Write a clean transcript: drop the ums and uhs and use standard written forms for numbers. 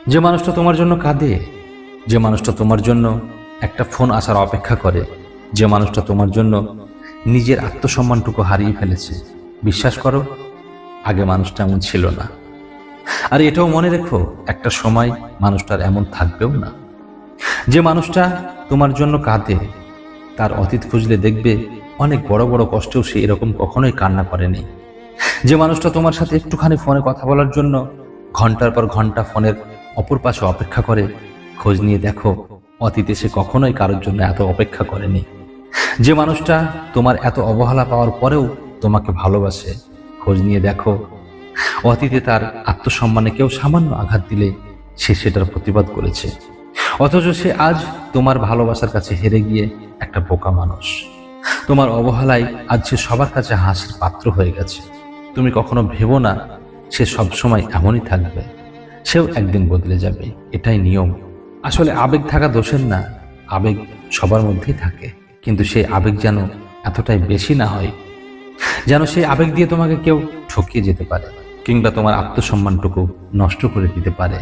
যে মানুষটা তোমার জন্য কাঁদে, যে মানুষটা তোমার জন্য একটা ফোন আসার অপেক্ষা করে, যে মানুষটা তোমার জন্য নিজের আত্মসম্মানটুকু হারিয়ে ফেলেছে, বিশ্বাস করো আগে মানুষটা এমন ছিল না। আর এটাও মনে রেখো, একটা সময় মানুষটার এমন থাকবেও না। যে মানুষটা তোমার জন্য কাঁদে, তার অতীত খুঁজলে দেখবে অনেক বড় বড় কষ্টেও সে এরকম কখনোই কান্না করেনি। যে মানুষটা তোমার সাথে একটুখানি ফোনে কথা বলার জন্য ঘন্টার পর ঘন্টা ফোনের অপর পাশে অপেক্ষা করে, খোঁজ নিয়ে দেখো অতীতে সে কখনোই কারোর জন্য এত অপেক্ষা করেনি। যে মানুষটা তোমার এত অবহেলা পাওয়ার পরেও তোমাকে ভালোবাসে, খোঁজ নিয়ে দেখো অতীতে তার আত্মসম্মানে কেউ সামান্য আঘাত দিলে সে সেটার প্রতিবাদ করেছে, অথচ সে আজ তোমার ভালোবাসার কাছে হেরে গিয়ে একটা বোকা মানুষ। তোমার অবহেলায় আজ সে সবার কাছে হাসির পাত্র হয়ে গেছে। তুমি কখনো ভেবো না সে সবসময় এমনই থাকবে, সেও একদিন বদলে যাবে, এটাই নিয়ম। আসলে আবেগ থাকা দোষের না, আবেগ সবার মধ্যেই থাকে, কিন্তু সেই আবেগ যেন এতটাই বেশি না হয় যেন সেই আবেগ দিয়ে তোমাকে কেউ ঠকিয়ে যেতে পারে, কিংবা তোমার আত্মসম্মানটুকু নষ্ট করে দিতে পারে।